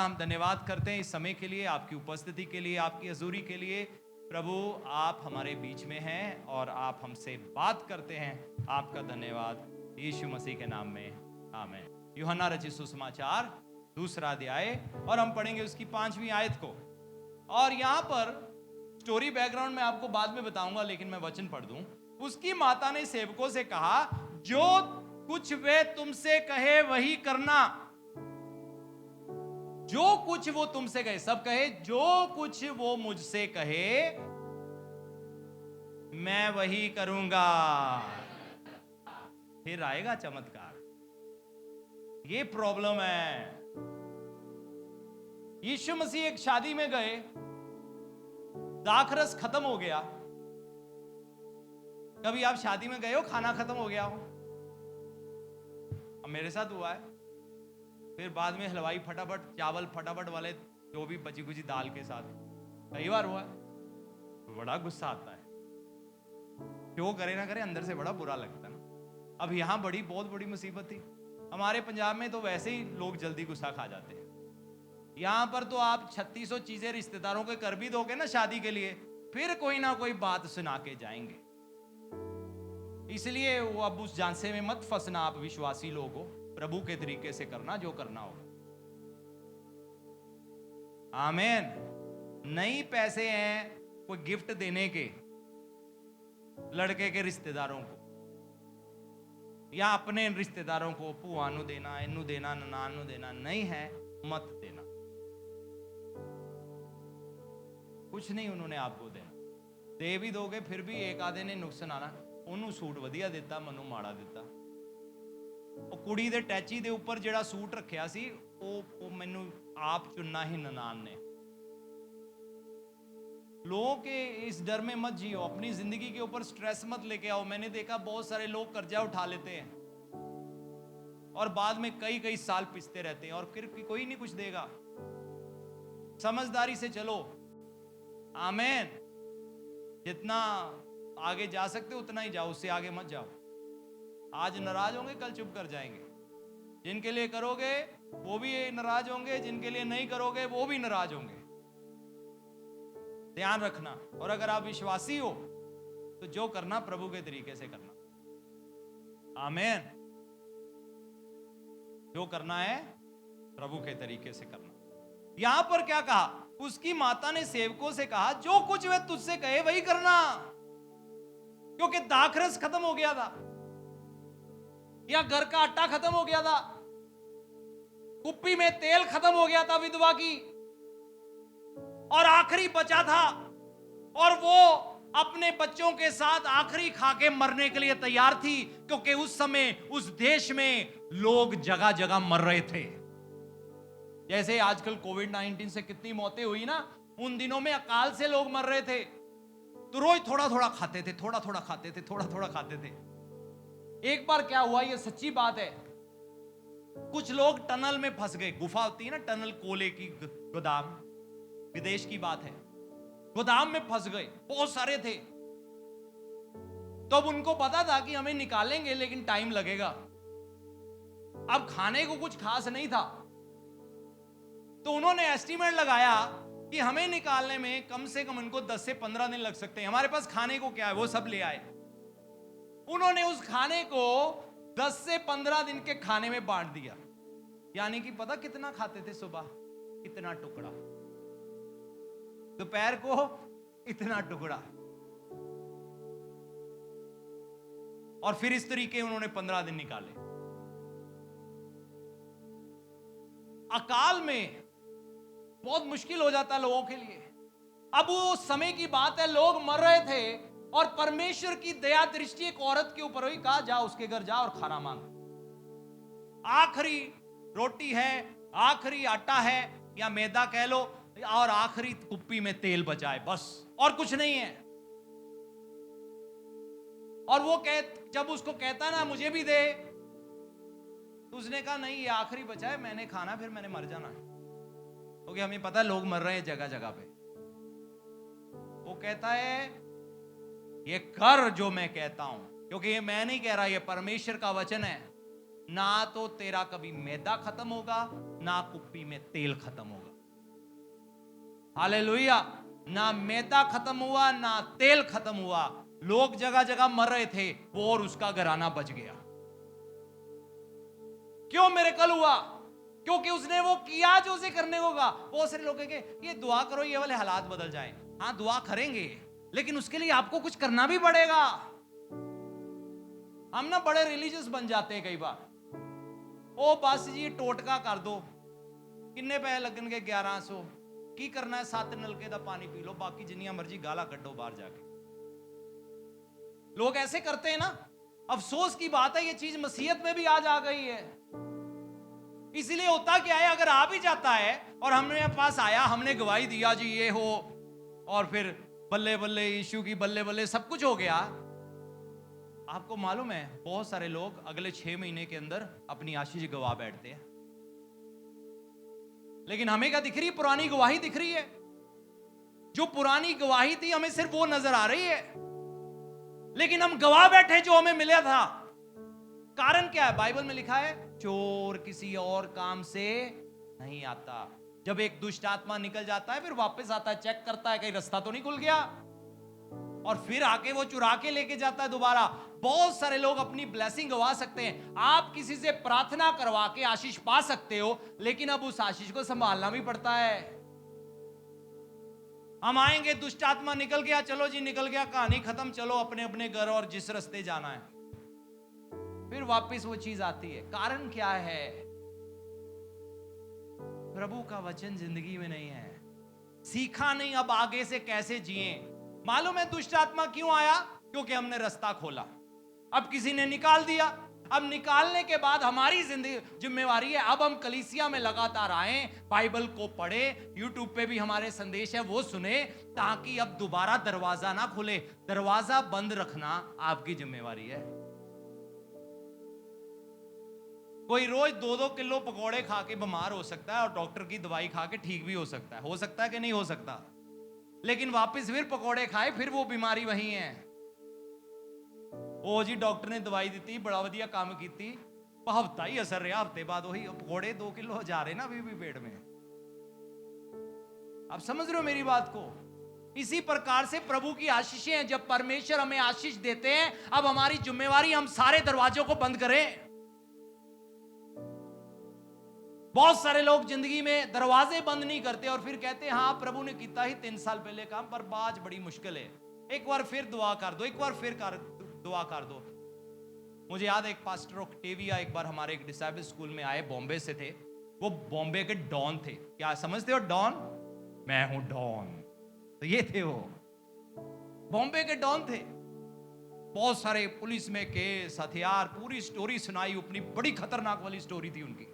हम धन्यवाद करते हैं इस समय के लिए, आपकी उपस्थिति के लिए, आपकी हजूरी के लिए। प्रभु आप हमारे बीच में हैं और आप हमसे बात करते हैं, आपका धन्यवाद यीशु मसीह के नाम में, आमीन। यूहन्ना रचित सुसमाचार 2 अध्याय और हम पढ़ेंगे उसकी 5वीं आयत को। और यहां पर स्टोरी बैकग्राउंड में आपको बाद में बताऊंगा, लेकिन मैं वचन पढ़ दूं। उसकी माता ने सेवकों से कहा, जो कुछ वे तुमसे कहे वही करना। जो कुछ वो तुमसे कहे, सब कहे जो कुछ वो मुझसे कहे मैं वही करूंगा। फिर आएगा चमत्कार। ये प्रॉब्लम है। यीशु मसीह एक शादी में गए, दाखरस खत्म हो गया। कभी आप शादी में गए हो, खाना खत्म हो गया हो? अब मेरे साथ हुआ है। फिर बाद में हलवाई फटाफट चावल फटाफट वाले, जो भी बची कुची दाल के साथ, कई बार हुआ है। बड़ा गुस्सा आता है, क्यों करे ना करे, अंदर से बड़ा बुरा लगता है ना। अब यहां बहुत बड़ी मुसीबत थी। हमारे पंजाब में तो वैसे ही लोग जल्दी गुस्सा खा जाते हैं। यहां पर तो आप 3600 चीजें रिश्तेदारों के कर भी दोगे ना शादी के लिए, फिर कोई ना कोई बात सुना के जाएंगे। इसलिए वो अब उस झांसे में मत फंसना। आप विश्वासी लोग हो, प्रभु के तरीके से करना जो करना होगा। आमीन। नहीं पैसे हैं कोई गिफ्ट देने के लड़के के रिश्तेदारों को, या अपने रिश्तेदारों को, पुआ नु देना, इनू देना, ननान नु देना, नहीं है मत देना। कुछ नहीं उन्होंने आपको देना। दे भी दोगे फिर भी एक आधे ने नुकसान आना। ਉਹਨੂੰ ਸੂਟ ਵਧੀਆ ਦਿੱਤਾ, ਮੈਨੂੰ ਮਾੜਾ ਦਿੱਤਾ। ਉਹ ਕੁੜੀ ਦੇ ਟੈਚੀ ਦੇ ਉੱਪਰ ਜਿਹੜਾ ਸੂਟ ਰੱਖਿਆ ਸੀ, ਉਹ ਮੈਨੂੰ ਆਪ ਚੁਣਨਾ ਹੀ ਨਨਾਨ ने। लोगों के इस डर में मत जियो, अपनी जिंदगी के ऊपर स्ट्रेस मत लेके आओ। मैंने देखा बहुत सारे लोग कर्जा उठा लेते हैं और बाद में कई साल पिसते रहते हैं और फिर कोई नहीं कुछ देगा। समझदारी से चलो। आमीन। जितना आगे जा सकते उतना ही जाओ, उससे आगे मत जाओ। आज नाराज होंगे, कल चुप कर जाएंगे। जिनके लिए करोगे वो भी नाराज होंगे, जिनके लिए नहीं करोगे वो भी नाराज होंगे। ध्यान रखना। और अगर आप विश्वासी हो तो जो करना प्रभु के तरीके से करना। आमीन। जो करना है प्रभु के तरीके से करना। यहां पर क्या कहा? उसकी माता ने सेवकों से कहा, जो कुछ वे तुझसे कहे वही करना। क्योंकि दाखरस खत्म हो गया था, या घर का आटा खत्म हो गया था, कुप्पी में तेल खत्म हो गया था विधवा की, और आखिरी बचा था, और वो अपने बच्चों के साथ आखिरी खा के मरने के लिए तैयार थी। क्योंकि उस समय उस देश में लोग जगह जगह मर रहे थे। जैसे आजकल कोविड-19 से कितनी मौतें हुई ना, उन दिनों में अकाल से लोग मर रहे थे। तो रोज थोड़ा थोड़ा खाते थे, थोड़ा थोड़ा खाते थे, थोड़ा थोड़ा खाते थे। एक बार क्या हुआ, ये सच्ची बात है, कुछ लोग टनल में फंस गए। गुफा होती है ना, टनल, कोले की गोदाम, विदेश की बात है। गोदाम में फंस गए, बहुत सारे थे। तो अब उनको पता था कि हमें निकालेंगे लेकिन टाइम लगेगा। अब खाने को कुछ खास नहीं था, तो उन्होंने एस्टीमेट लगाया कि हमें निकालने में कम से कम उनको 10 से 15 दिन लग सकते हैं। हमारे पास खाने को क्या है, वो सब ले आए। उन्होंने उस खाने को 10 से 15 दिन के खाने में बांट दिया। यानी कि पता कितना खाते थे? सुबह इतना टुकड़ा, दोपहर को इतना टुकड़ा, और फिर इस तरीके उन्होंने 15 दिन निकाले। अकाल में बहुत मुश्किल हो जाता है लोगों के लिए। अब वो समय की बात है, लोग मर रहे थे और परमेश्वर की दया दृष्टि एक औरत के ऊपर हुई। कहा, जा उसके घर जा और खाना मांग। आखिरी रोटी है, आखिरी आटा है, या मैदा कह लो, और आखिरी कुप्पी में तेल बचा है, बस, और कुछ नहीं है। और वो जब उसको कहता ना मुझे भी दे, तो उसने कहा नहीं, ये आखिरी बचा है, मैंने खाना, फिर मैंने मर जाना है। क्योंकि हमें पता है लोग मर रहे हैं जगह जगह पे। वो कहता है ये कर जो मैं कहता हूं, क्योंकि ये मैं नहीं कह रहा, ये परमेश्वर का वचन है। ना तो तेरा कभी मैदा खत्म होगा, ना कुप्पी में तेल खत्म होगा। हालेलुया। ना मैदा खत्म हुआ, ना तेल खत्म हुआ। लोग जगह जगह मर रहे थे, वो और उसका घराना बच गया। क्यों मिरेकल हुआ? क्योंकि उसने वो किया जो उसे करने को कहा। बहुत सारे लोग कहेंगे ये दुआ करो ये वाले हालात बदल जाएं। हाँ, दुआ करेंगे, लेकिन उसके लिए आपको कुछ करना भी पड़ेगा। हम ना बड़े रिलीजियस बन जाते हैं कई बार। ओ बस जी टोटका कर दो, किन्ने पैसे लगनगे? 1100 की करना है? 7 नलके का पानी पी लो, बाकी जिन्नियां मर्जी गाला कड्डो बाहर जाके। लोग ऐसे करते हैं ना। अफसोस की बात है, ये चीज मसीहत में भी आज आ गई है। इसीलिए होता क्या है, अगर आ भी जाता है और हमने पास आया, हमने गवाही दिया जी ये हो, और फिर बल्ले बल्ले यीशु की बल्ले बल्ले सब कुछ हो गया। आपको मालूम है बहुत सारे लोग अगले 6 महीने के अंदर अपनी आशीष गवा बैठते हैं। लेकिन हमें क्या दिख रही है? पुरानी गवाही दिख रही है। जो पुरानी गवाही थी हमें सिर्फ वो नजर आ रही है, लेकिन हम गवा बैठे जो हमें मिला था। कारण क्या है? बाइबल में लिखा है चोर किसी और काम से नहीं आता। जब एक दुष्ट आत्मा निकल जाता है फिर वापस आता है, चेक करता है कहीं रास्ता तो नहीं खुल गया, और फिर आके वो चुरा के लेके जाता है दोबारा। बहुत सारे लोग अपनी ब्लेसिंग गवा सकते हैं। आप किसी से प्रार्थना करवा के आशीष पा सकते हो, लेकिन अब उस आशीष को संभालना भी पड़ता है। हम आएंगे, दुष्ट आत्मा निकल गया, चलो जी निकल गया, कहानी खत्म, चलो अपने अपने घर और जिस रास्ते जाना है। फिर वापस वो चीज आती है। कारण क्या है? प्रभु का वचन जिंदगी में नहीं है, सीखा नहीं अब आगे से कैसे जिए। मालूम है दुष्ट आत्मा क्यों आया? क्योंकि हमने रास्ता खोला, अब किसी ने निकाल दिया। अब निकालने के बाद हमारी जिंदगी जिम्मेवारी है, अब हम कलीसिया में लगातार आए, बाइबल को पढ़े, यूट्यूब पे भी हमारे संदेश है वो सुने, ताकि अब दोबारा दरवाजा ना खुले। दरवाजा बंद रखना आपकी जिम्मेवारी है। कोई रोज 2-2 किलो पकोड़े खा के बीमार हो सकता है और डॉक्टर की दवाई खा के ठीक भी हो सकता है कि नहीं हो सकता? लेकिन वापस फिर पकोड़े खाए, फिर वो बीमारी वही है। ओ जी डॉक्टर ने दवाई दी, बड़ा वधिया काम की, हफ्ता ही असर रहा, हफ्ते बाद वही पकोड़े 2 किलो जा रहे ना अभी भी पेट में। आप समझ रहे हो मेरी बात को? इसी प्रकार से प्रभु की आशीषें हैं। जब परमेश्वर हमें आशीष देते हैं, अब हमारी जिम्मेवारी हम सारे दरवाजों को बंद करें। बहुत सारे लोग जिंदगी में दरवाजे बंद नहीं करते और फिर कहते हैं हाँ प्रभु ने किया ही 3 साल पहले काम, पर बाज बड़ी मुश्किल है, एक बार फिर दुआ कर दो, एक बार फिर दुआ कर दो। मुझे याद है एक पास्टर ऑक्टेविया एक बार हमारे एक डिसाइबल स्कूल में आए, बॉम्बे से थे वो। बॉम्बे के डॉन थे। क्या समझते हो डॉन? मैं हूं डॉन, तो ये थे वो, बॉम्बे के डॉन थे। बहुत सारे पुलिस में केस, हथियार, पूरी स्टोरी सुनाई अपनी, बड़ी खतरनाक वाली स्टोरी थी उनकी।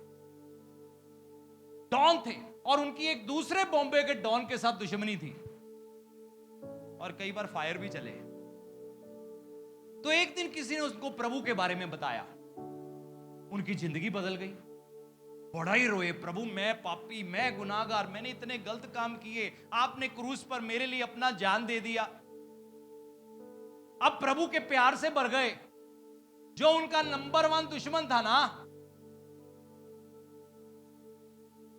डॉन थे और उनकी एक दूसरे बॉम्बे के डॉन के साथ दुश्मनी थी और कई बार फायर भी चले। तो एक दिन किसी ने उसको प्रभु के बारे में बताया, उनकी जिंदगी बदल गई। बड़ा ही रोए, प्रभु मैं पापी, मैं गुनाहगार, मैंने इतने गलत काम किए, आपने क्रूस पर मेरे लिए अपना जान दे दिया। अब प्रभु के प्यार से भर गए। जो उनका नंबर 1 दुश्मन था ना,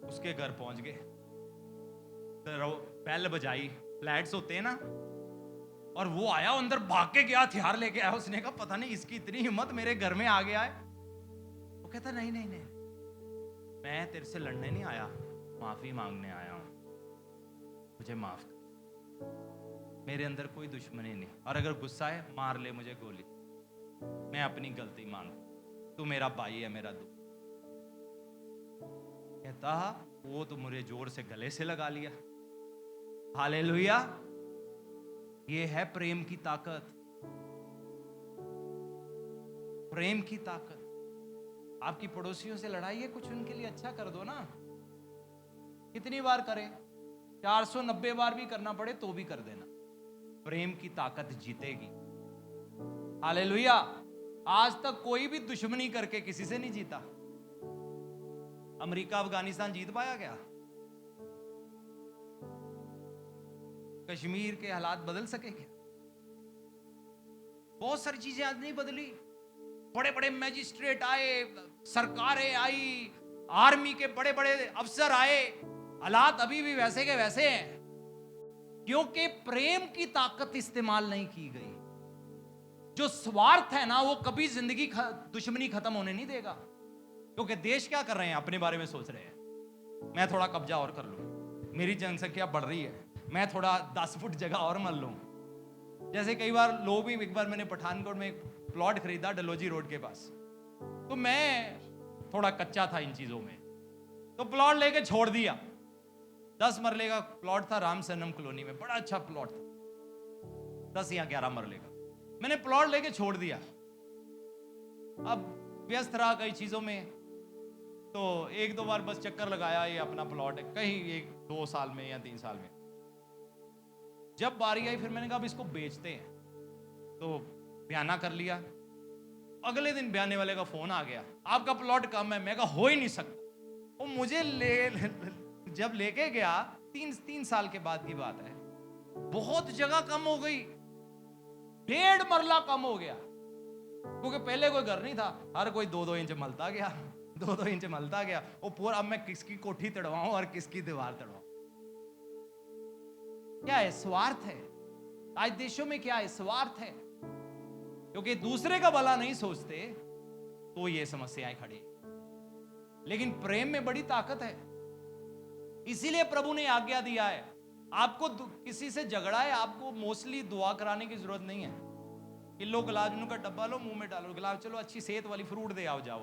उसके घर पहुंच गए, तो बेल बजाई, फ्लैट्स होते हैं ना, और वो आया, अंदर भाग के गया, हथियार लेके आया। उसने कहा पता नहीं इसकी इतनी हिम्मत मेरे घर में आ गया है। वो कहता नहीं नहीं नहीं, मैं तेरे से लड़ने नहीं आया, माफी मांगने आया हूं, मुझे माफ कर, मेरे अंदर कोई दुश्मनी नहीं, और अगर गुस्सा है मार ले मुझे गोली, मैं अपनी गलती मानता, तू मेरा भाई है, मेरा दोस्त। कहता वो तो मुझे जोर से गले से लगा लिया। हालेलुया। ये है प्रेम की ताकत, प्रेम की ताकत। आपकी पड़ोसियों से लड़ाई है, कुछ उनके लिए अच्छा कर दो ना। कितनी बार करें? 490 बार भी करना पड़े तो भी कर देना। प्रेम की ताकत जीतेगी। हालेलुया। आज तक कोई भी दुश्मनी करके किसी से नहीं जीता। अमेरिका अफगानिस्तान जीत पाया क्या? कश्मीर के हालात बदल सके क्या? बहुत सारी चीजें आज नहीं बदली। बड़े बड़े मैजिस्ट्रेट आए, सरकारें आई, आर्मी के बड़े बड़े अफसर आए, हालात अभी भी वैसे के वैसे हैं, क्योंकि प्रेम की ताकत इस्तेमाल नहीं की गई। जो स्वार्थ है ना, वो कभी जिंदगी दुश्मनी खत्म होने नहीं देगा। क्योंकि देश क्या कर रहे हैं, अपने बारे में सोच रहे हैं, मैं थोड़ा कब्जा और कर लूं, मेरी जनसंख्या बढ़ रही है, मैं थोड़ा 10 फुट जगह और मल लूं। जैसे कई बार लोग भी, एक बार मैंने पठानकोट में एक प्लॉट खरीदा डलोजी रोड के पास, तो मैं थोड़ा कच्चा था इन चीजों में, तो प्लॉट लेके छोड़ दिया। 10 मरले का प्लॉट था राम सनम कॉलोनी में, बड़ा अच्छा प्लॉट था, 10 या 11 मरले का। मैंने प्लॉट लेके छोड़ दिया। अब व्यस्त रहा कई चीजों में, तो 1-2 बार बस चक्कर लगाया, ये अपना प्लॉट है, कहीं 1-2 साल में या 3 साल में। जब बारी आई फिर मैंने कहा अब इसको बेचते हैं, तो बयाना कर लिया। अगले दिन बयाने वाले का फोन आ गया, आपका प्लॉट कम है। मैं कहा हो ही नहीं सकता। वो मुझे जब लेके गया, 3 साल के बाद की बात है, बहुत जगह कम हो गई, 1.5 मरला कम हो गया। क्योंकि पहले कोई घर नहीं था, हर कोई 2-2 इंच मलता गया, 2-2 इंच मलता गया। वो पूरा, अब मैं किसकी कोठी तड़वाऊं और किसकी दीवार तड़वाऊं। क्या है? स्वार्थ है। आज देशों में क्या है? स्वार्थ है। क्योंकि दूसरे का भला नहीं सोचते तो ये समस्याएं खड़ी। लेकिन प्रेम में बड़ी ताकत है। इसीलिए प्रभु ने आज्ञा दिया है, आपको किसी से झगड़ा है, आपको मोस्टली दुआ कराने की जरूरत नहीं है। किलो गुलाब जामुन का डब्बा लो, मुंह में डालो, गुलाब, चलो अच्छी सेहत वाली फ्रूट दे आओ, जाओ।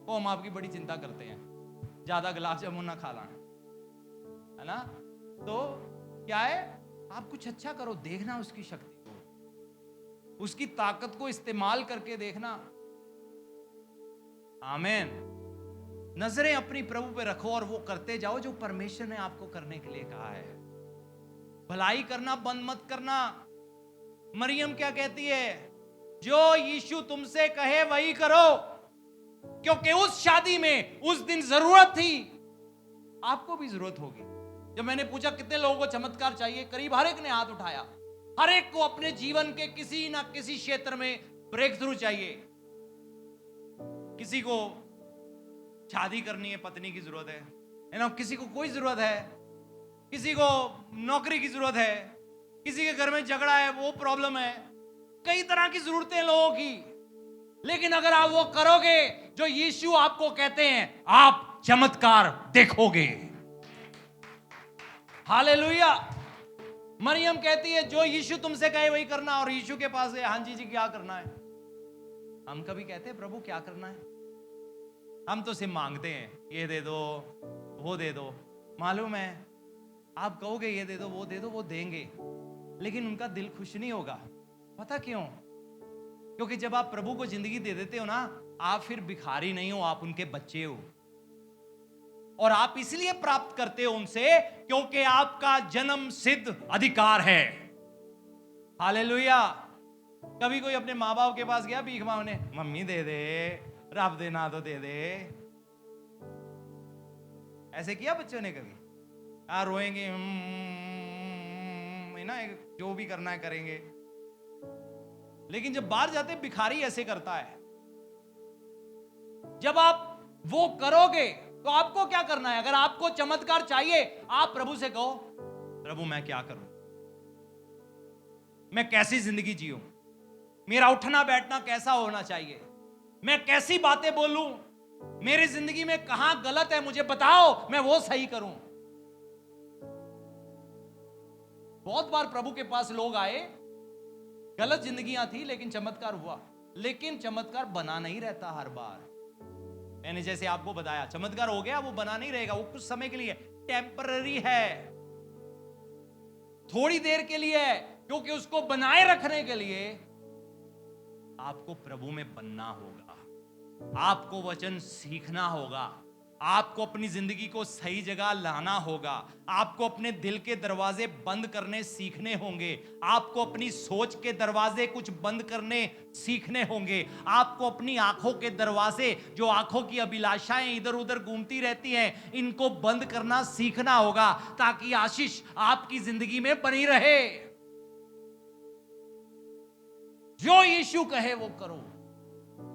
वो हम आपकी बड़ी चिंता करते हैं, ज्यादा गुलाब जामुन ना खा लाना, है ना। तो क्या है, आप कुछ अच्छा करो, देखना उसकी शक्ति को, उसकी ताकत को इस्तेमाल करके देखना। आमीन। नजरें अपनी प्रभु पे रखो और वो करते जाओ जो परमेश्वर ने आपको करने के लिए कहा है। भलाई करना बंद मत करना। मरियम क्या कहती है? जो यीशु तुमसे कहे वही करो, क्योंकि उस शादी में उस दिन जरूरत थी, आपको भी जरूरत होगी। जब मैंने पूछा कितने लोगों को चमत्कार चाहिए, करीब हर एक ने हाथ उठाया। हर एक को अपने जीवन के किसी ना किसी क्षेत्र में ब्रेक थ्रू चाहिए। किसी को शादी करनी है, पत्नी की जरूरत है ना, किसी को कोई जरूरत है, किसी को नौकरी की जरूरत है, किसी के घर में झगड़ा है, वो प्रॉब्लम है, कई तरह की जरूरतें लोगों की। लेकिन अगर आप वो करोगे जो यीशु आपको कहते हैं, आप चमत्कार देखोगे। हालेलुया। मरियम कहती है जो यीशु तुमसे कहे वही करना, और यीशु के पास है, हाँ जी क्या करना है। हम कभी कहते हैं प्रभु क्या करना है? हम तो सिर्फ मांगते हैं, ये दे दो, वो दे दो। मालूम है, आप कहोगे ये दे दो, वो दे दो, वो देंगे, लेकिन उनका दिल खुश नहीं होगा। पता क्यों? क्योंकि जब आप प्रभु को जिंदगी दे देते हो ना, आप फिर भिखारी नहीं हो, आप उनके बच्चे हो। और आप इसलिए प्राप्त करते हो उनसे क्योंकि आपका जन्म सिद्ध अधिकार है। हालेलुया। कभी कोई अपने माँ बाप के पास गया भीख मांगने, मम्मी दे दे, रब देना तो दे दे। ऐसे किया बच्चों ने कभी? रोएंगे ना, जो भी करना है करेंगे। लेकिन जब बाहर जाते भिखारी ऐसे करता है। जब आप वो करोगे तो आपको क्या करना है? अगर आपको चमत्कार चाहिए, आप प्रभु से कहो, प्रभु मैं क्या करूं, मैं कैसी जिंदगी जीऊं, मेरा उठना बैठना कैसा होना चाहिए, मैं कैसी बातें बोलूं, मेरी जिंदगी में कहां गलत है मुझे बताओ, मैं वो सही करूं। बहुत बार प्रभु के पास लोग आए, गलत जिंदगियां थी लेकिन चमत्कार हुआ। लेकिन चमत्कार बना नहीं रहता हर बार। मैंने जैसे आपको बताया, चमत्कार हो गया, वो बना नहीं रहेगा, वो कुछ समय के लिए, टेम्पररी है, थोड़ी देर के लिए है। क्योंकि उसको बनाए रखने के लिए आपको प्रभु में बनना होगा, आपको वचन सीखना होगा, आपको अपनी जिंदगी को सही जगह लाना होगा, आपको अपने दिल के दरवाजे बंद करने सीखने होंगे, आपको अपनी सोच के दरवाजे कुछ बंद करने सीखने होंगे, आपको अपनी आंखों के दरवाजे, जो आंखों की अभिलाषाएं इधर उधर घूमती रहती हैं, इनको बंद करना सीखना होगा, ताकि आशीष आपकी जिंदगी में बनी रहे। जो यीशु कहे वो करो,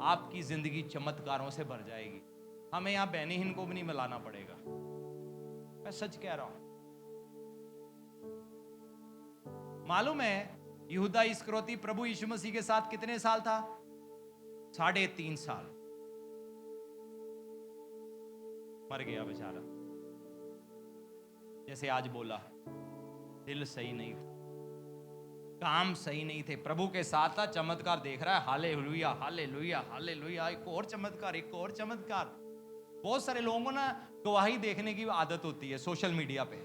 आपकी जिंदगी चमत्कारों से भर जाएगी। हमें यहां बेनीहीन को भी नहीं मिलाना पड़ेगा, मैं सच कह रहा हूं। मालूम है यहूदा इस्करियोती प्रभु यीशु मसीह के साथ कितने साल था? 3.5 साल। मर गया बेचारा। जैसे आज बोला, दिल सही नहीं था, काम सही नहीं थे, प्रभु के साथ था, चमत्कार देख रहा है, हालेलुया हालेलुया हालेलुया, एक और चमत्कार, एक और चमत्कार। बहुत सारे लोगों को ना गवाही देखने की आदत होती है सोशल मीडिया पे।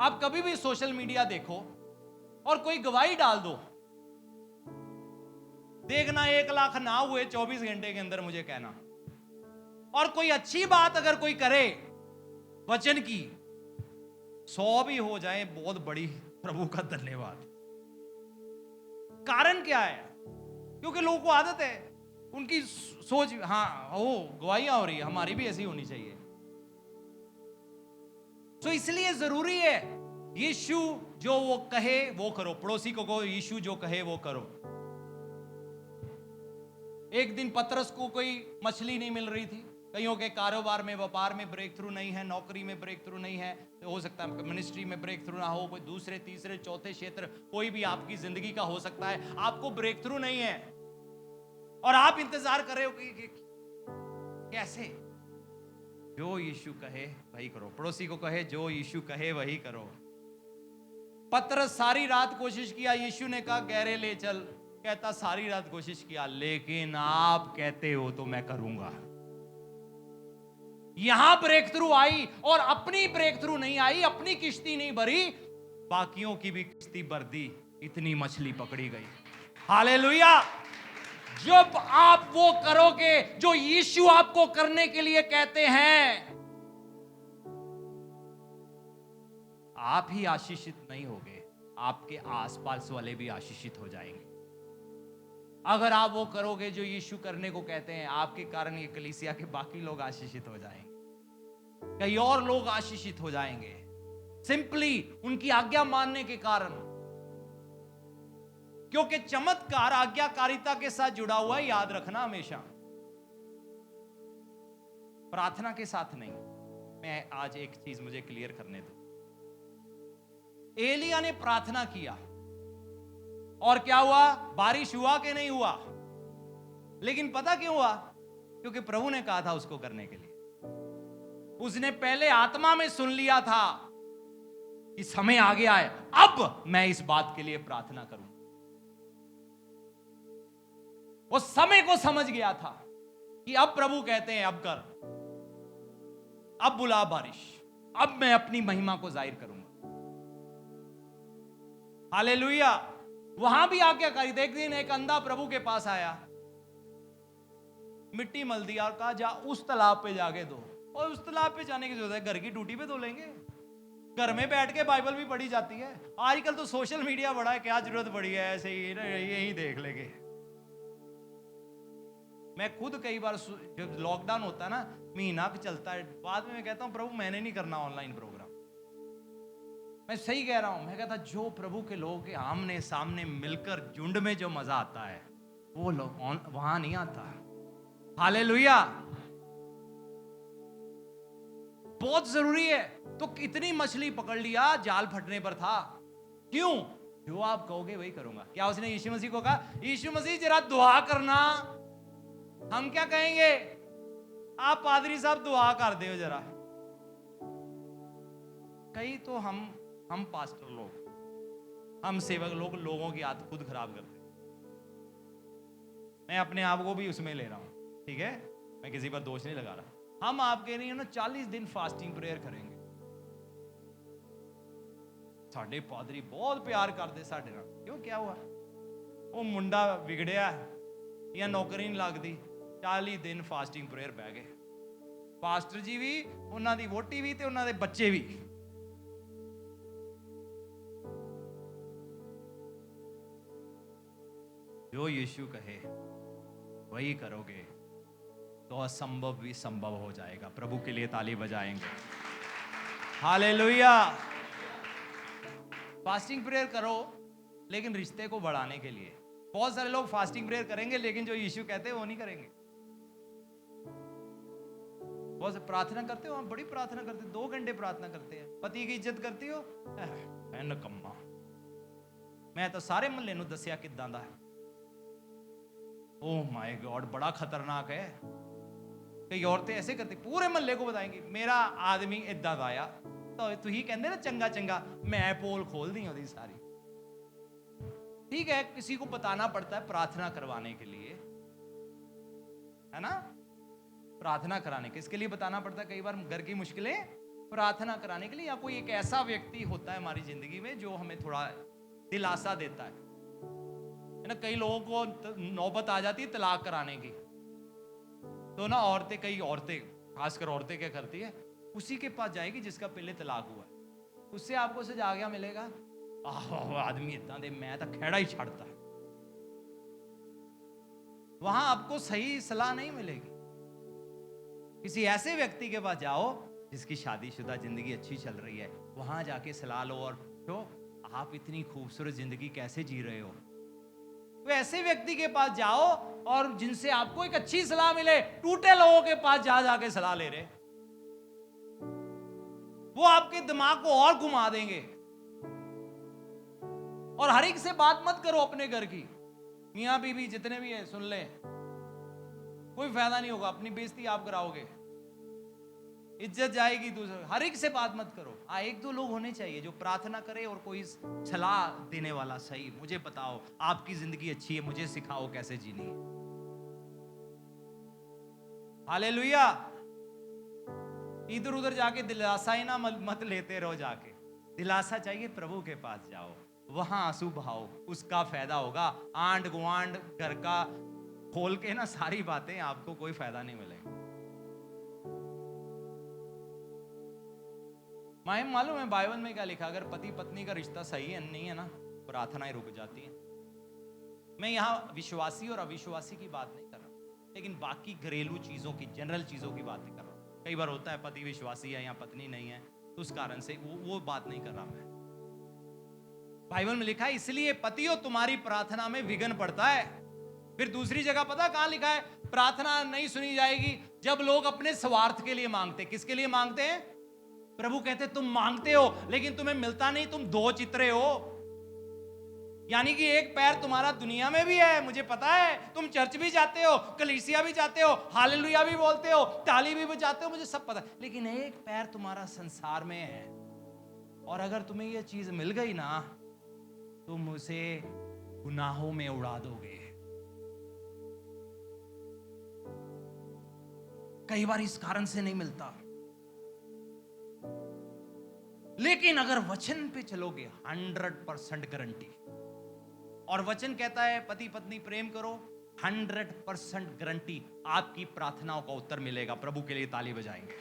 आप कभी भी सोशल मीडिया देखो और कोई गवाही डाल दो, देखना 1 लाख ना हुए 24 घंटे के अंदर मुझे कहना। और कोई अच्छी बात अगर कोई करे वचन की, 100 भी हो जाए, बहुत बड़ी प्रभु का धन्यवाद। कारण क्या है? क्योंकि लोगों को आदत है, उनकी सोच, हाँ ओ गवाहियां हो रही है, हमारी भी ऐसी होनी चाहिए। तो इसलिए जरूरी है यीशु जो वो कहे वो करो। पड़ोसी को कहो यीशु जो कहे वो करो। एक दिन पतरस को कोई मछली नहीं मिल रही थी, कईयों के कारोबार में, व्यापार में ब्रेक थ्रू नहीं है, नौकरी में ब्रेक थ्रू नहीं है, तो हो सकता है मिनिस्ट्री में ब्रेक थ्रू ना हो, कोई दूसरे तीसरे चौथे क्षेत्र कोई भी आपकी जिंदगी का हो सकता है, आपको ब्रेक थ्रू नहीं है और आप इंतजार कर रहे हो कि कैसे। जो यीशु कहे वही करो। पड़ोसी को कहे जो यीशु कहे वही करो। पतरस सारी रात कोशिश किया, यीशु ने कहा गहरे ले चल, कहता सारी रात कोशिश किया, लेकिन आप कहते हो तो मैं करूंगा। यहां ब्रेक थ्रू आई और अपनी ब्रेक थ्रू नहीं आई, अपनी किश्ती नहीं भरी, बाकियों की भी किश्ती भर दी, इतनी मछली पकड़ी गई। हालेलुया। जब आप वो करोगे जो यीशु आपको करने के लिए कहते हैं, आप ही आशीषित नहीं होगे, आपके आसपास वाले भी आशीषित हो जाएंगे। अगर आप वो करोगे जो यीशु करने को कहते हैं, आपके कारण ये कलीसिया के बाकी लोग आशीषित हो जाएंगे, कई और लोग आशीषित हो जाएंगे, सिंपली उनकी आज्ञा मानने के कारण। क्योंकि चमत्कार आज्ञाकारिता के साथ जुड़ा हुआ है, याद रखना हमेशा, प्रार्थना के साथ नहीं। मैं आज एक चीज मुझे क्लियर करने दो। एलिया ने प्रार्थना किया और क्या हुआ? बारिश हुआ कि नहीं हुआ? लेकिन पता क्यों हुआ? क्योंकि प्रभु ने कहा था उसको करने के लिए। उसने पहले आत्मा में सुन लिया था कि समय आ गया है, अब मैं इस बात के लिए प्रार्थना करूं। वो समय को समझ गया था कि अब प्रभु कहते हैं अब कर, अब बुला बारिश, अब मैं अपनी महिमा को जाहिर करूंगा। हालेलुया। वहां भी आज्ञाकारी। एक दिन एक अंधा प्रभु के पास आया, मिट्टी मल दिया और कहा जा उस तालाब पे जाके दो। और उस तालाब पे जाने की जरूरत है? घर की टूटी पे धो लेंगे, घर में बैठ के बाइबल भी पढ़ी जाती है। आजकल तो सोशल मीडिया बड़ा है, क्या जरूरत पड़ी है, ऐसे ही यही देख लेंगे। मैं खुद कई बार जब लॉकडाउन होता है ना, महीना चलता है, बाद में मैं कहता हूं प्रभु मैंने नहीं करना ऑनलाइन प्रोग्राम। मैं सही कह रहा हूं। मैं कहता जो प्रभु के लोगों के आमने सामने मिलकर झुंड में जो मजा आता है वो लोग वहां नहीं आता। हालेलुया। बहुत जरूरी है। तो कितनी मछली पकड़ लिया, जाल फटने पर था। क्यों? जो आप कहोगे वही करूंगा। क्या उसने यीशु मसीह को कहा यीशु मसीह जरा दुआ करना? हम क्या कहेंगे? आप पादरी साहब दुआ कर दो जरा। कई तो हम पास्टर लोग, हम सेवक लोग लोगों की आदत खुद खराब करते। मैं अपने आप को भी उसमें ले रहा हूं, ठीक है? मैं किसी पर दोष नहीं लगा रहा। हम आपके नहीं ना 40 दिन फास्टिंग प्रेयर करेंगे। साढ़े पादरी बहुत प्यार करते साढ़े नाल। क्यों, क्या हुआ? वो मुंडा बिगड़िया या नौकरी नहीं लगती, 40 दिन फास्टिंग प्रेयर बह गए। पास्टर जी भी, उन्हां दी वोटी भी ते उन्हां दे बच्चे भी। जो यीशु कहे वही करोगे तो असंभव भी संभव हो जाएगा। प्रभु के लिए ताली बजाएंगे। हालेलुया। फास्टिंग प्रेयर करो लेकिन रिश्ते को बढ़ाने के लिए। बहुत सारे लोग फास्टिंग प्रेयर करेंगे लेकिन जो यीशु कहते हैं वो नहीं करेंगे। बहुत से प्रार्थना करते हो, हम बड़ी प्रार्थना करते, 2 घंटे प्रार्थना करते हैं। पति की इज्जत करती हो, मैं नकम्मा, मैं तो सारे महल्ले ਨੂੰ ਦੱਸਿਆ ਕਿਦਾਂ ਦਾ ਹੈ। ओह माय गॉड, बड़ा खतरनाक है। कई औरतें ऐसे करती, पूरे महल्ले को बताएंगी मेरा आदमी इदा ਦਾ ਆ। तो ਤੁਸੀਂ ਕਹਿੰਦੇ ना चंगा चंगा, मैं पोल खोल दी ਉਹਦੀ सारी। ठीक है, किसी को बताना पड़ता है प्रार्थना करवाने के लिए, है ना, प्रार्थना कराने के, इसके लिए बताना पड़ता है। कई बार घर की मुश्किलें प्रार्थना कराने के लिए, या कोई एक ऐसा व्यक्ति होता है हमारी जिंदगी में जो हमें थोड़ा दिलासा देता है ना। कई लोगों को नौबत आ जाती है तलाक कराने की, तो ना औरतें, कई औरतें, खासकर औरतें क्या करती है, उसी के पास जाएगी जिसका पहले तलाक हुआ, उससे आपको सजा गया मिलेगा, आदमी इतना दे, मैं तो खेड़ा ही छाड़ता है। वहां आपको सही सलाह नहीं मिलेगी। किसी ऐसे व्यक्ति के पास जाओ जिसकी शादीशुदा जिंदगी अच्छी चल रही है, वहां जाके सलाह लो, और तो आप इतनी खूबसूरत जिंदगी कैसे जी रहे हो। तो ऐसे व्यक्ति के पास जाओ और जिनसे आपको एक अच्छी सलाह मिले, टूटे लोगों के पास जा जाके सलाह ले रहे, वो आपके दिमाग को और घुमा देंगे। और हर एक से बात मत करो अपने घर की, मियां बीबी जितने भी है सुन ले, कोई फायदा नहीं होगा, अपनी बेइज्जती आप कराओगे, इज्जत जाएगी दूसरे। हर एक से बात मत करो। एक दो लोग होने चाहिए जो प्रार्थना करे और कोई सलाह देने वाला, सही मुझे बताओ आपकी जिंदगी अच्छी है, मुझे सिखाओ कैसे जीनी है। हालेलुया। इधर उधर जाके दिलासा ही ना मत लेते रहो, जाके दिलासा चाहिए, प्रभु के पास जाओ, वहां आंसू बहाओ, उसका फायदा होगा। आंड गुआंड घर का खोल के ना सारी बातें, आपको कोई फायदा नहीं मिलेगा। मालूम है बाइबल में क्या लिखा, अगर पति पत्नी का रिश्ता सही है नहीं है ना, प्रार्थनाएं रुक जाती हैं। मैं यहाँ विश्वासी और अविश्वासी की बात नहीं कर रहा, लेकिन बाकी घरेलू चीजों की, जनरल चीजों की बात नहीं कर रहा। कई बार होता है पति विश्वासी है या पत्नी नहीं है, तो उस कारण से वो बात नहीं कर रहा मैं। बाइबल में लिखा है इसलिए पतियों तुम्हारी प्रार्थना में विघ्न पड़ता है। फिर दूसरी जगह पता कहां लिखा है, प्रार्थना नहीं सुनी जाएगी जब लोग अपने स्वार्थ के लिए मांगते। किसके लिए मांगते हैं? प्रभु कहते तुम मांगते हो लेकिन तुम्हें मिलता नहीं, तुम दो चित्रे हो। यानी कि एक पैर तुम्हारा दुनिया में भी है, मुझे पता है, तुम चर्च भी जाते हो, कलीसिया भी जाते हो, हालेलुया भी बोलते हो, ताली भी बजाते हो, मुझे सब पता है, लेकिन एक पैर तुम्हारा संसार में है। और अगर तुम्हें यह चीज मिल गई ना, तुम उसे गुनाहों में उड़ा दोगे। कई बार इस कारण से नहीं मिलता, लेकिन अगर वचन पे चलोगे 100% गारंटी। और वचन कहता है पति पत्नी प्रेम करो, 100% गारंटी आपकी प्रार्थनाओं का उत्तर मिलेगा। प्रभु के लिए ताली बजाएंगे,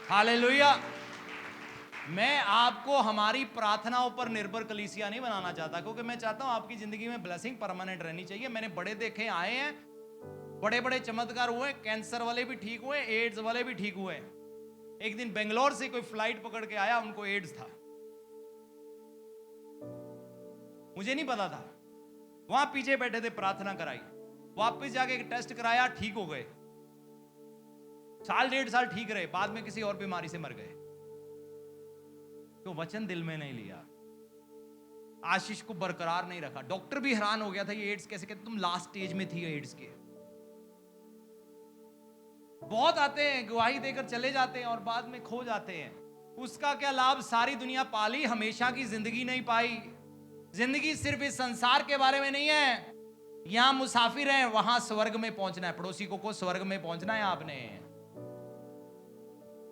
हालेलुया। मैं आपको हमारी प्रार्थनाओं पर निर्भर कलीसिया नहीं बनाना चाहता, क्योंकि मैं चाहता हूं आपकी जिंदगी में ब्लेसिंग परमानेंट रहनी चाहिए। मैंने बड़े देखे आए हैं, बड़े बड़े चमत्कार हुए, कैंसर वाले भी ठीक हुए, एड्स वाले भी ठीक हुए। एक दिन बेंगलोर से कोई फ्लाइट पकड़ के आया, उनको एड्स था, मुझे नहीं पता था। वहां पीछे बैठे थे, प्रार्थना कराई, वापस जाके एक टेस्ट कराया, ठीक हो गए। साल 1.5 साल ठीक रहे, बाद में किसी और बीमारी से मर गए। तो वचन दिल में नहीं लिया, आशीष को बरकरार नहीं रखा। डॉक्टर भी हैरान हो गया था, ये एड्स कैसे, कहते तुम लास्ट स्टेज में थी एड्स के। बहुत आते हैं, गवाही देकर चले जाते हैं और बाद में खो जाते हैं। उसका क्या लाभ? सारी दुनिया पाली, हमेशा की जिंदगी नहीं पाई। जिंदगी सिर्फ इस संसार के बारे में नहीं है, यहां मुसाफिर हैं, वहां स्वर्ग में पहुंचना है। पड़ोसी को स्वर्ग में पहुंचना है आपने,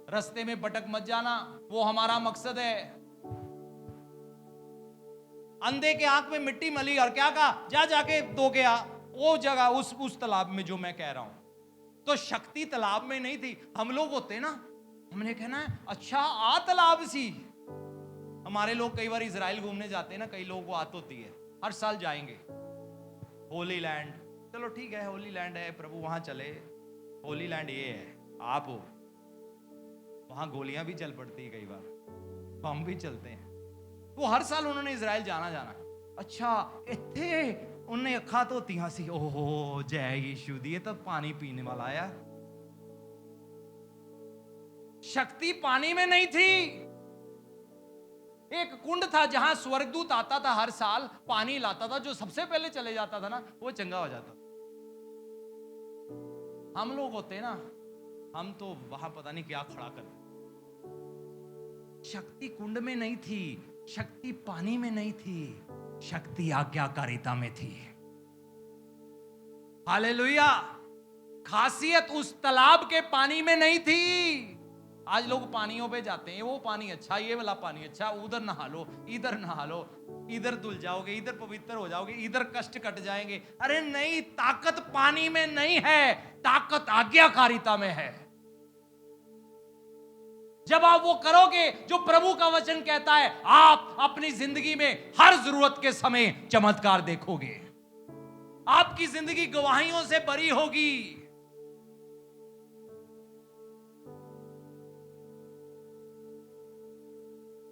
रास्ते में भटक मत जाना, वो हमारा मकसद है। अंधे के आंख में मिट्टी मली और क्या कहा, जा जाके धो के आ, वो जगह उस तालाब में जो मैं कह रहा हूं। तो शक्ति तालाब में नहीं थी। हम लोग होते ना, हमने कहना है अच्छा आ तालाब सी। हमारे लोग कई बार इजराइल घूमने जाते हैं ना, कई लोगों को आदत होती है, हर साल जाएंगे होली लैंड। चलो ठीक है, होली लैंड है, प्रभु वहां चले। होली लैंड ये है, आप हो वहां गोलियां भी चल पड़ती है, कई बार बम भी चलते हैं। वो हर साल उन्होंने इजराइल जाना। अच्छा इतने उन्हें अखा धोतियां सी, ओहो जय यीशु दी, ये तो पानी पीने वाला आया। शक्ति पानी में नहीं थी। एक कुंड था जहां स्वर्गदूत आता था, हर साल पानी लाता था, जो सबसे पहले चले जाता था ना वो चंगा हो जाता था। हम लोग होते ना, हम तो वहां पता नहीं क्या खड़ा कर। शक्ति कुंड में नहीं थी, शक्ति पानी में नहीं थी, शक्ति आज्ञाकारिता में थी। हालेलुया। खासियत उस तालाब के पानी में नहीं थी। आज लोग पानियों पे जाते हैं, वो पानी अच्छा, ये वाला पानी अच्छा, उधर नहा लो, इधर नहा लो, इधर धुल जाओगे, इधर पवित्र हो जाओगे, इधर कष्ट कट जाएंगे। अरे नहीं, ताकत पानी में नहीं है, ताकत आज्ञाकारिता में है। जब आप वो करोगे जो प्रभु का वचन कहता है, आप अपनी जिंदगी में हर जरूरत के समय चमत्कार देखोगे। आपकी जिंदगी गवाहियों से भरी होगी।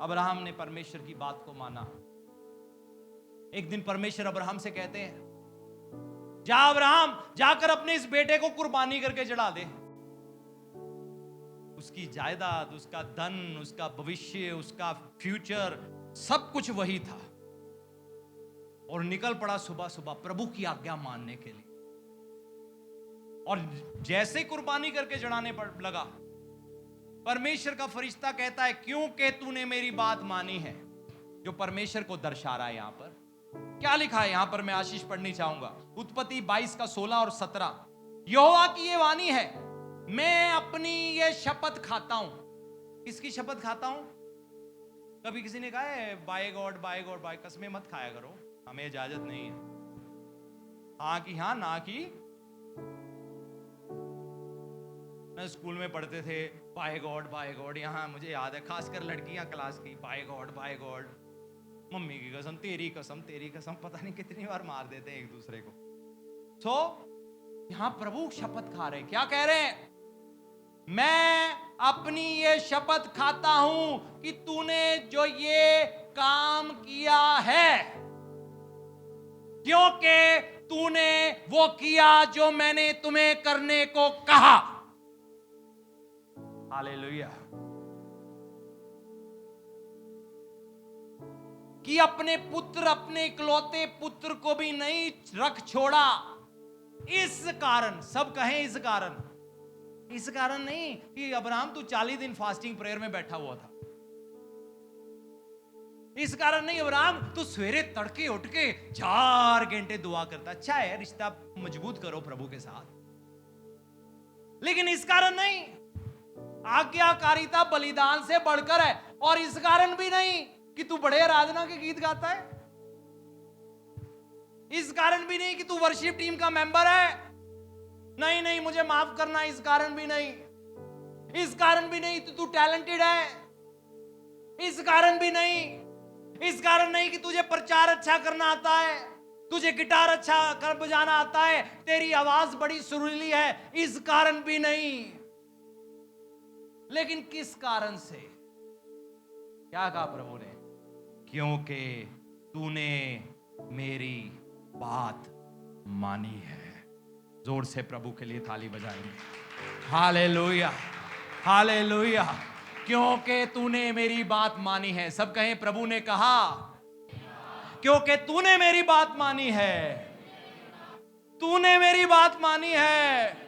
अब्राहम ने परमेश्वर की बात को माना। एक दिन परमेश्वर अब्राहम से कहते हैं, जा अब्राहम, जाकर अपने इस बेटे को कुर्बानी करके चढ़ा दे। उसकी जायदाद, उसका धन, उसका भविष्य, उसका फ्यूचर, सब कुछ वही था। और निकल पड़ा सुबह सुबह प्रभु की आज्ञा मानने के लिए। और जैसे कुर्बानी करके चढ़ाने पर लगा, परमेश्वर का फरिश्ता कहता है, क्योंकि तूने मेरी बात मानी है। जो परमेश्वर को दर्शा रहा है। यहां पर क्या लिखा है, यहां पर मैं आशीष पढ़नी चाहूंगा। उत्पत्ति 22 का 16 और 17। यहोवा की ये वाणी है, मैं अपनी ये शपथ खाता हूं। किसकी शपथ खाता हूं? कभी किसी ने कहा है by God, by God, bye, कसमें मत खाया करो, हमें इजाजत नहीं है। हाँ की हाँ, ना की ना। स्कूल में पढ़ते थे बाय गॉड, बाय गॉड। यहाँ मुझे याद है, खासकर लड़कियां क्लास की, by God, by God, mummy की कसम, तेरी कसम, तेरी कसम, पता नहीं कितनी बार मार देते हैं एक दूसरे को। सो यहां प्रभु शपथ खा रहे, क्या कह रहे हैं? मैं अपनी ये शपथ खाता हूं कि तूने जो ये काम किया है, क्योंकि तूने वो किया जो मैंने तुम्हें करने को कहा। हालेलुया। कि अपने पुत्र, अपने इकलौते पुत्र को भी नहीं रख छोड़ा। इस कारण, सब कहें इस कारण, इस कारण नहीं कि अब्राहम तू 40 दिन फास्टिंग प्रेयर में बैठा हुआ था। इस कारण नहीं अब्राहम तू सवेरे तड़के उठ के 4 घंटे दुआ करता। अच्छा है, रिश्ता मजबूत करो प्रभु के साथ, लेकिन इस कारण नहीं। आज्ञाकारिता बलिदान से बढ़कर है। और इस कारण भी नहीं कि तू बड़े आराधना के गीत गाता है। इस कारण भी नहीं कि तू वर्शिप टीम का मेंबर है। नहीं नहीं, मुझे माफ करना, इस कारण भी नहीं। इस कारण भी नहीं कि तू टैलेंटेड है। इस कारण भी नहीं। इस कारण नहीं कि तुझे प्रचार अच्छा करना आता है, तुझे गिटार अच्छा कर बजाना आता है, तेरी आवाज बड़ी सुरीली है। इस कारण भी नहीं। लेकिन किस कारण से? क्या कहा प्रभु ने? क्योंकि तूने मेरी बात मानी है। जोर से प्रभु के लिए ताली बजाएंगे। Hallelujah, hallelujah. क्योंकि तूने मेरी बात मानी है। सब कहें, प्रभु ने कहा, क्योंकि तूने मेरी बात मानी है। तूने मेरी बात मानी है।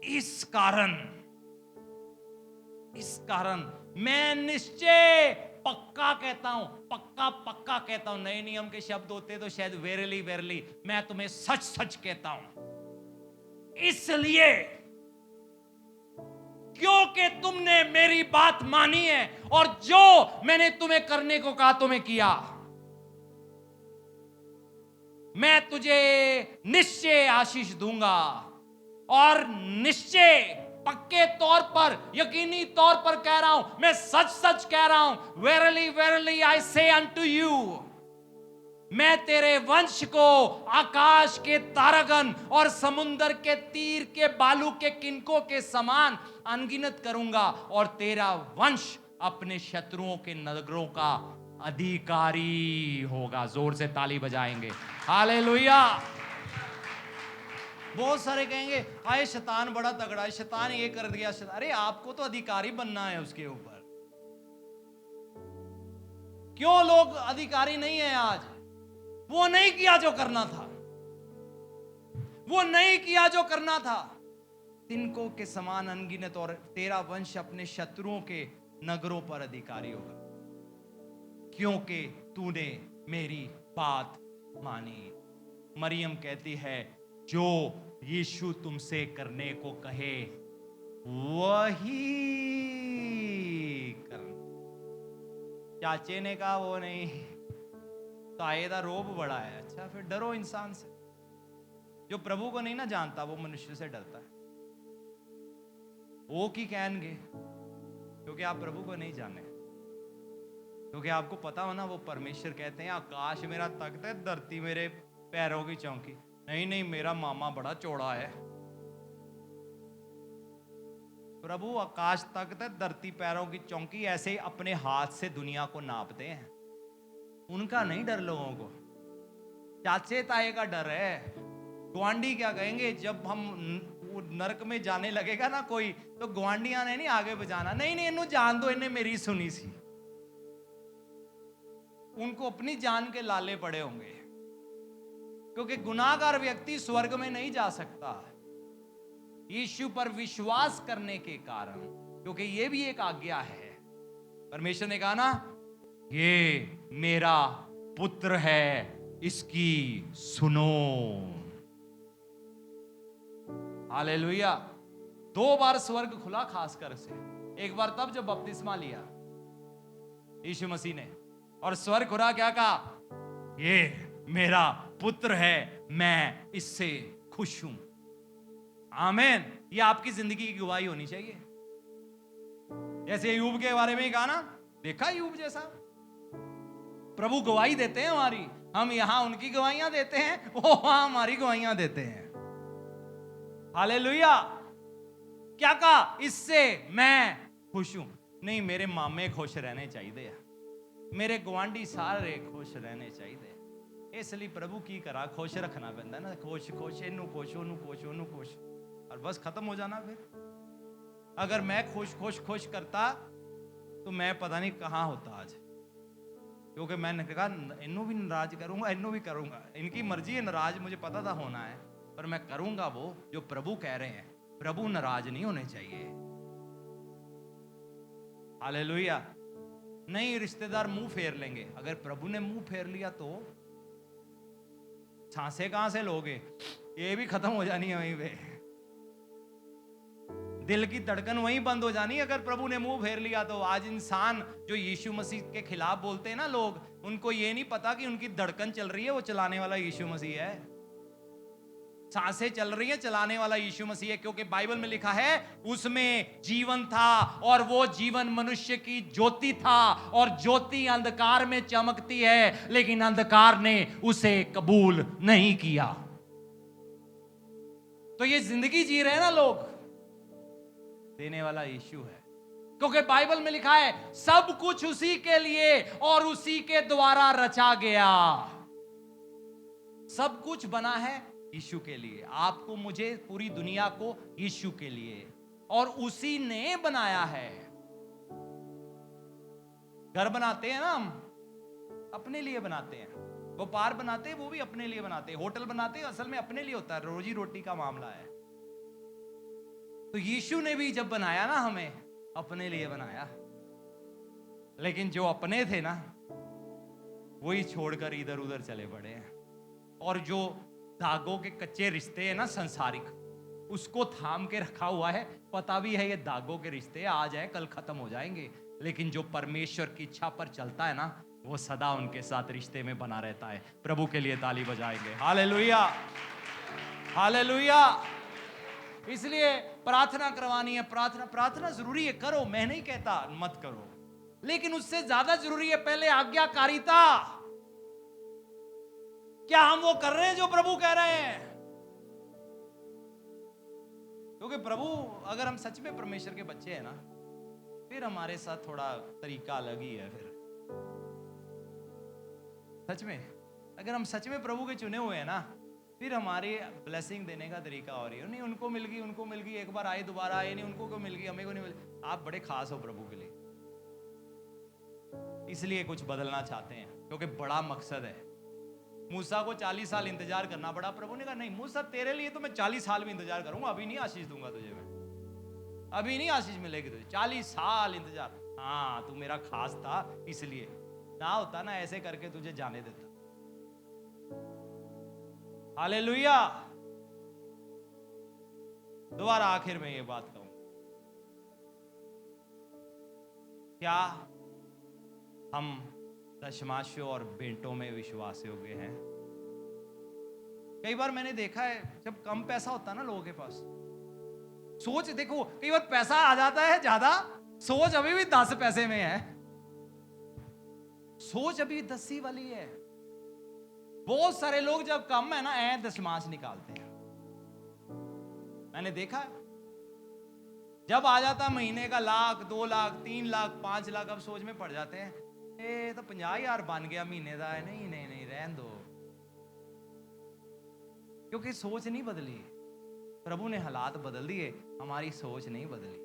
इस कारण मैं निश्चय पक्का कहता हूं, पक्का पक्का कहता हूं। नए नियम के शब्द होते तो शायद वेरली वेरली, मैं तुम्हें सच सच कहता हूं। इसलिए क्योंकि तुमने मेरी बात मानी है और जो मैंने तुम्हें करने को कहा तुम्हें किया, मैं तुझे निश्चय आशीष दूंगा। और निश्चय, पक्के तौर पर, यकीनी तौर पर कह रहा हूं, मैं सच सच कह रहा हूं। वेरली वेरली आई से अनटू यू, मैं तेरे वंश को आकाश के तारागण और समुद्र के तीर के बालू के किनकों के समान अनगिनत करूंगा। और तेरा वंश अपने शत्रुओं के नगरों का अधिकारी होगा। जोर से ताली बजाएंगे। हालेलुया। बहुत सारे कहेंगे हाय शैतान बड़ा तगड़ा है, शैतान ये कर दिया, शैतान। अरे आपको तो अधिकारी बनना है उसके ऊपर। क्यों लोग अधिकारी नहीं है आज? वो नहीं किया जो करना था, वो नहीं किया जो करना था। तिनकों के समान अनगिनत और तेरा वंश अपने शत्रुओं के नगरों पर अधिकारी होगा, क्योंकि तूने मेरी बात मानी। मरियम कहती है जो यीशु तुमसे करने को कहे वही करना। चाचे ने कहा वो नहीं, ताएदा रोब बड़ा है। अच्छा फिर डरो इंसान से। जो प्रभु को नहीं ना जानता वो मनुष्य से डरता है। वो की कहेंगे क्योंकि आप प्रभु को नहीं जाने, क्योंकि आपको पता हो ना वो परमेश्वर कहते हैं आकाश मेरा तख्त है, धरती मेरे पैरों की चौकी। नहीं नहीं, मेरा मामा बड़ा चौड़ा है। प्रभु आकाश तख्त है, धरती पैरों की चौकी, ऐसे ही अपने हाथ से दुनिया को नापते हैं। उनका नहीं डर लोगों को, चाचे ताए का डर है। ग्वांडी क्या कहेंगे जब हम नरक में जाने लगेगा ना कोई, तो ग्वांडिया ने नहीं आगे बजाना, नहीं नहीं इन्हों जान दो, इन्हें मेरी सुनी सी। उनको अपनी जान के लाले पड़े होंगे, क्योंकि गुनाहगार व्यक्ति स्वर्ग में नहीं जा सकता यीशु पर विश्वास करने के कारण, क्योंकि यह भी एक आज्ञा है। परमेश्वर ने कहा ना ये मेरा पुत्र है, इसकी सुनो। हालेलुया। 2 बार स्वर्ग खुला खासकर से। एक बार तब जब बपतिस्मा लिया यीशु मसीह ने, और स्वर्ग खुला, क्या कहा? ये मेरा पुत्र है, मैं इससे खुश हूं। आमीन। ये आपकी जिंदगी की गवाही होनी चाहिए। जैसे अय्यूब के बारे में ही कहा ना, देखा अय्यूब जैसा प्रभु गवाही देते हैं हमारी। हम यहां उनकी गवाहियां देते हैं, वो वहां हमारी गवाहियां देते हैं। हालेलुया। क्या कहा? इससे मैं खुश हूं। नहीं, मेरे मामे खुश रहने चाहिए, मेरे गवांडी सारे खुश रहने चाहिए। इसलिए प्रभु की करा खुश रखना पैंदा ना, खुश खुश, इनू खुश, ओनू खुश, ओनू खुश, और बस खत्म हो जाना। फिर अगर मैं खुश खुश खुश करता तो मैं पता नहीं कहां होता आज, क्योंकि मैंने कहा इनू भी नाराज करूंगा, इनू भी करूंगा। इनकी मर्जी है, नाराज मुझे पता था होना है, पर मैं करूंगा वो जो प्रभु कह रहे हैं। प्रभु नाराज नहीं होने चाहिए। हालेलुया। नहीं, रिश्तेदार मुंह फेर लेंगे, अगर प्रभु ने मुंह फेर लिया तो सांसें कहां से लोगे? ये भी खत्म हो जानी है वहीं पे, दिल की धड़कन वहीं बंद हो जानी। अगर प्रभु ने मुंह फेर लिया तो आज इंसान जो यीशु मसीह के खिलाफ बोलते हैं ना लोग, उनको ये नहीं पता कि उनकी धड़कन चल रही है, वो चलाने वाला यीशु मसीह है। सांसें चल रही है, चलाने वाला यीशु मसीह है, क्योंकि बाइबल में लिखा है उसमें जीवन था और वो जीवन मनुष्य की ज्योति था, और ज्योति अंधकार में चमकती है, लेकिन अंधकार ने उसे कबूल नहीं किया। तो ये जिंदगी जी रहे हैं ना लोग, देने वाला यीशु है, क्योंकि बाइबल में लिखा है सब कुछ उसी के लिए और उसी के द्वारा रचा गया। सब कुछ बना है यीशु के लिए, आपको मुझे पूरी दुनिया को यीशु के लिए, और उसी ने बनाया है। घर बनाते हैं ना हम, अपने लिए बनाते हैं। व्यापार बनाते हैं, वो भी अपने लिए बनाते हैं। होटल बनाते हैं, असल में अपने लिए होता है, रोजी रोटी का मामला है। तो यीशु ने भी जब बनाया ना हमें, अपने लिए बनाया, लेकिन जो अपने थे ना वही छोड़कर इधर उधर चले पड़े हैं। और जो धागों के कच्चे रिश्ते हैं ना संसारिक, उसको थाम के रखा हुआ है। पता भी है ये धागों के रिश्ते आज है कल खत्म हो जाएंगे, लेकिन जो परमेश्वर की इच्छा पर चलता है ना, वो सदा उनके साथ रिश्ते में बना रहता है। प्रभु के लिए ताली बजाएंगे। Hallelujah, hallelujah. इसलिए प्रार्थना करवानी है, प्रार्थना जरूरी है, करो, मैं नहीं कहता मत करो, लेकिन उससे ज्यादा जरूरी है पहले आज्ञाकारिता। क्या हम वो कर रहे हैं जो प्रभु कह रहे हैं? क्योंकि प्रभु, अगर हम सच में परमेश्वर के बच्चे हैं ना, फिर हमारे साथ थोड़ा तरीका अलग ही है। फिर सच में अगर हम सच में प्रभु के चुने हुए हैं ना, फिर हमारी ब्लेसिंग देने का तरीका और ही है, नहीं उनको मिल गई, एक बार आए दोबारा आए नहीं, उनको क्यों मिल गई, हमें को नहीं मिली। आप बड़े खास हो प्रभु के लिए, इसलिए कुछ बदलना चाहते हैं, क्योंकि बड़ा मकसद है। मूसा को 40 साल इंतजार करना पड़ा, प्रभु ने कहा नहीं मूसा तेरे लिए तो मैं 40 साल भी इंतजार करूंगा, अभी नहीं आशीष दूंगा तुझे, मैं अभी नहीं आशीष मिलेगी तुझे, 40 साल इंतजार। हाँ तू मेरा खास था, इसलिए ना होता ना ऐसे करके तुझे जाने देता। हालेलुया। दोबारा आखिर में ये बात कहूं, क्या हम दशमांशों और बेंटों में विश्वास योग्य हैं? कई बार मैंने देखा है जब कम पैसा होता है ना लोगों के पास, सोच देखो कई बार पैसा आ जाता है ज्यादा, सोच अभी भी 10 पैसे में है, सोच अभी 10 ही वाली है। बहुत सारे लोग जब कम है ना दशमांश निकालते हैं, मैंने देखा है। जब आ जाता महीने का 1 लाख 2 लाख 3 लाख 5 लाख, अब सोच में पड़ जाते हैं तो 50,000 बन गया महीने का है, नहीं नहीं नहीं रहन दो, क्योंकि सोच नहीं बदली। प्रभु ने हालात बदल दिए, हमारी सोच नहीं बदली।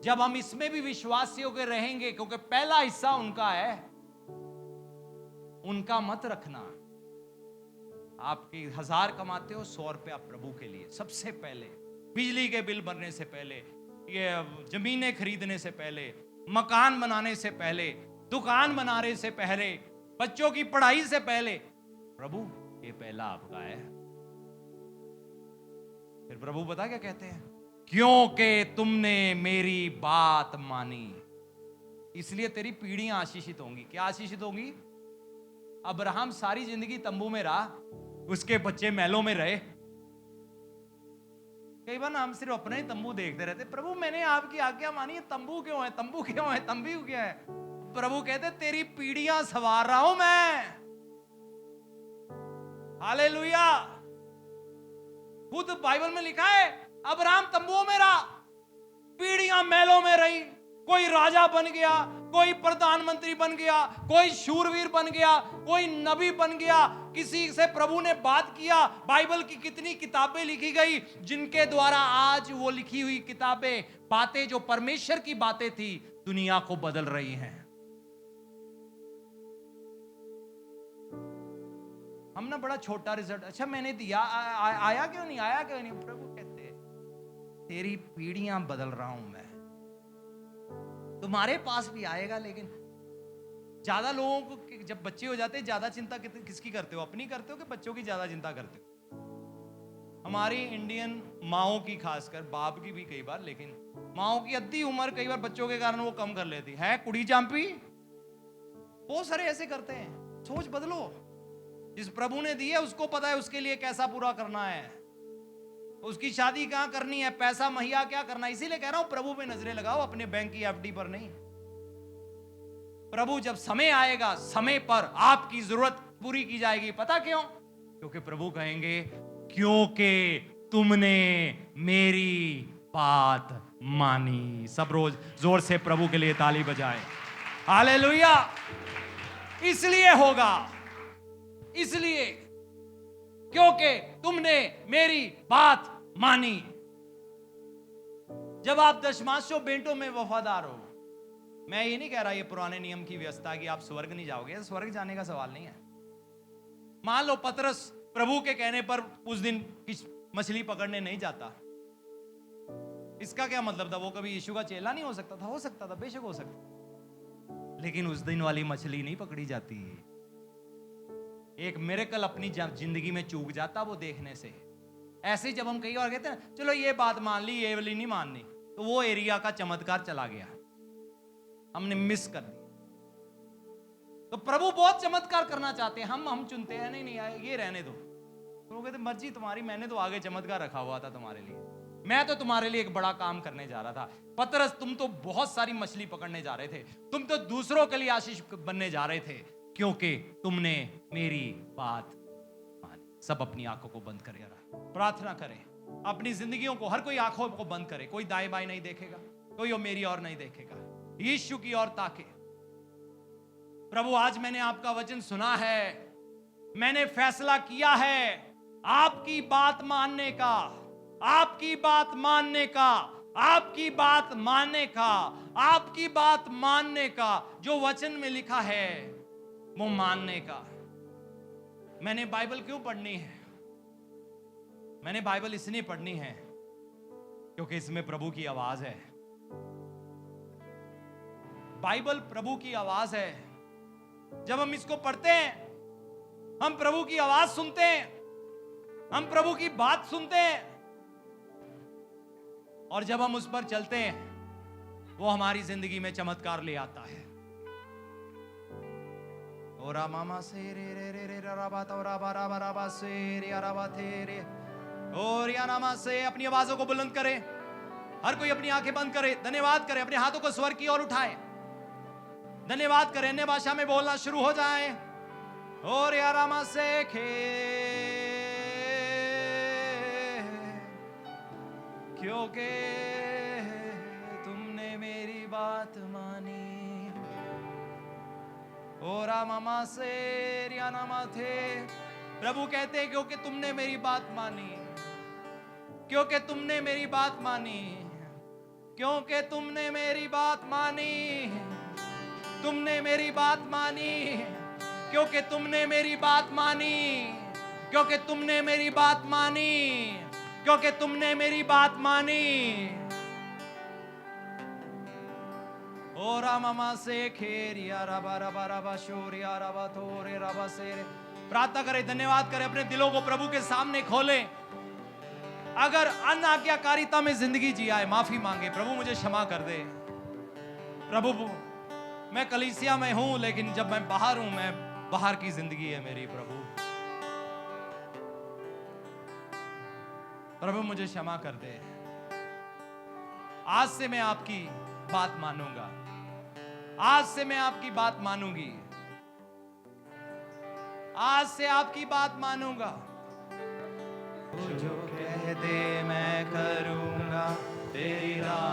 जब हम इसमें भी विश्वास योग्य रहेंगे, क्योंकि पहला हिस्सा उनका है, उनका मत रखना। आपकी 1000 कमाते हो, 100 रुपया प्रभु के लिए सबसे पहले, बिजली के बिल भरने से पहले, ये जमीनें खरीदने से पहले, मकान बनाने से पहले, दुकान बनाने से पहले, बच्चों की पढ़ाई से पहले, प्रभु ये पहला आपका है। फिर प्रभु बता क्या कहते हैं, क्योंकि तुमने मेरी बात मानी इसलिए तेरी पीढ़ियां आशीषित होंगी। क्या आशीषित होंगी? अब्राहम सारी जिंदगी तंबू में रहा, उसके बच्चे महलों में रहे। कई बार हम सिर्फ अपना ही तंबू देखते रहते, प्रभु मैंने आपकी आज्ञा मानी है, तंबू क्यों है, तंबू क्यों है, तंबू क्या है? प्रभु कहते तेरी पीढ़ियां सवार रहा हूं मैं। हालेलुया। खुद बाइबल में लिखा है अब्राहम तंबुओं में रहा, पीढ़ियां महलों में रही, कोई राजा बन गया, कोई प्रधानमंत्री बन गया, कोई शूरवीर बन गया, कोई नबी बन गया, किसी से प्रभु ने बात किया। बाइबल की कितनी किताबें लिखी गई, जिनके द्वारा आज वो लिखी हुई किताबें, बातें जो परमेश्वर की बातें थी, दुनिया को बदल रही हैं। हम ना बड़ा छोटा रिजल्ट, अच्छा मैंने दिया, आया क्यों नहीं, आया क्यों नहीं? प्रभु कहते तेरी पीढ़ियां बदल रहा हूं मैं, तुम्हारे पास भी आएगा। लेकिन ज्यादा लोगों को जब बच्चे हो जाते हैं, ज्यादा चिंता किसकी करते हो, अपनी करते हो कि बच्चों की ज्यादा चिंता करते हो? हमारी इंडियन माओं की, खासकर बाप की भी कई बार, लेकिन माओं की अद्धी उम्र कई बार बच्चों के कारण वो कम कर लेती है। कुड़ी चांपी बहुत सारे ऐसे करते हैं। सोच बदलो, जिस प्रभु ने दी है उसको पता है उसके लिए कैसा पूरा करना है, उसकी शादी कहां करनी है, पैसा मुहैया क्या करना है। इसीलिए कह रहा हूं प्रभु पे नजरें लगाओ, अपने बैंक की एफडी पर नहीं। प्रभु जब समय आएगा, समय पर आपकी जरूरत पूरी की जाएगी। पता क्यों? क्योंकि प्रभु कहेंगे क्योंकि तुमने मेरी बात मानी। सब रोज जोर से प्रभु के लिए ताली बजाए। हालेलुया। इसलिए होगा, इसलिए क्योंकि तुमने मेरी बात मानी। जब आप दशमांशों बेंटों में वफादार हो, मैं ये नहीं कह रहा ये पुराने नियम की व्यवस्था कि आप स्वर्ग नहीं जाओगे, स्वर्ग जाने का सवाल नहीं है। मान लो पतरस प्रभु के कहने पर उस दिन मछली पकड़ने नहीं जाता, इसका क्या मतलब था? वो कभी यीशु का चेला नहीं हो सकता था? हो सकता था, बेशक हो सकता, लेकिन उस दिन वाली मछली नहीं पकड़ी जाती। एक मिरेकल अपनी जिंदगी में चूक जाता वो देखने से। ऐसे ही जब हम कई बार कहते हैं चलो ये बात मान ली, ये वाली नहीं माननी, तो वो एरिया का चमत्कार चला गया, हमने मिस कर दी। तो प्रभु बहुत चमत्कार करना चाहते हैं, हम चुनते हैं नहीं नहीं ये रहने दो। तो वो कहते मर्जी तुम्हारी, मैंने तो आगे चमत्कार रखा हुआ था तुम्हारे लिए, मैं तो तुम्हारे लिए एक बड़ा काम करने जा रहा था। पतरस तुम तो बहुत सारी मछली पकड़ने जा रहे थे, तुम तो दूसरों के लिए आशीष बनने जा रहे थे, क्योंकि तुमने मेरी बात मानी। सब अपनी आंखों को बंद करें, प्रार्थना करें अपनी जिंदगियों को, हर कोई आंखों को बंद करे, कोई दाएं बाएं नहीं देखेगा, कोई मेरी और नहीं देखेगा, यीशु की ओर ताके। प्रभु आज मैंने आपका वचन सुना है, मैंने फैसला किया है आपकी बात मानने का, आपकी बात मानने का, आपकी बात मानने का, आपकी बात मानने का। जो वचन में लिखा है वो मानने का। मैंने बाइबल क्यों पढ़नी है? मैंने बाइबल इसलिए पढ़नी है क्योंकि इसमें प्रभु की आवाज है। बाइबल प्रभु की आवाज है। जब हम इसको पढ़ते हैं, हम प्रभु की आवाज सुनते हैं, हम प्रभु की बात सुनते हैं, और जब हम उस पर चलते हैं वो हमारी जिंदगी में चमत्कार ले आता है। ओरा मामा से रे रे रे रे राबा तोरा बारा बारा से रे राबा थे रे। और या नामा से अपनी आवाजों को बुलंद करें, हर कोई अपनी आंखें बंद करे, धन्यवाद करें, अपने हाथों को स्वर की ओर उठाएं, धन्यवाद करें, अन्य भाषा में बोलना शुरू हो जाए। और या रामा से खे क्योंकि तुमने मेरी बात मानी। और मामा से या नामा थे। प्रभु कहते हैं क्योंकि तुमने मेरी बात मानी, क्योंकि तुमने मेरी बात मानी, क्योंकि तुमने मेरी बात मानी, तुमने मेरी बात मानी, क्योंकि तुमने मेरी बात मानी, क्योंकि तुमने मेरी बात मानी, क्योंकि तुमने मेरी बात मानी। ओ रामा से खेरिया रबा रबा रबा शोरिया रबा थोरे रबा से। प्रार्थना करें, धन्यवाद करें, अपने दिलों को प्रभु के सामने खोलें। अगर अनाज्ञाकारिता में जिंदगी जिया है, माफी मांगे, प्रभु मुझे क्षमा कर दे। प्रभु मैं कलीसिया में हूं, लेकिन जब मैं बाहर हूं, मैं बाहर की जिंदगी है मेरी। प्रभु मुझे क्षमा कर दे। आज से मैं आपकी बात मानूंगा, आज से मैं आपकी बात मानूंगी, आज से आपकी बात मानूंगा। जो कह दे मैं करूंगा, तेरी राह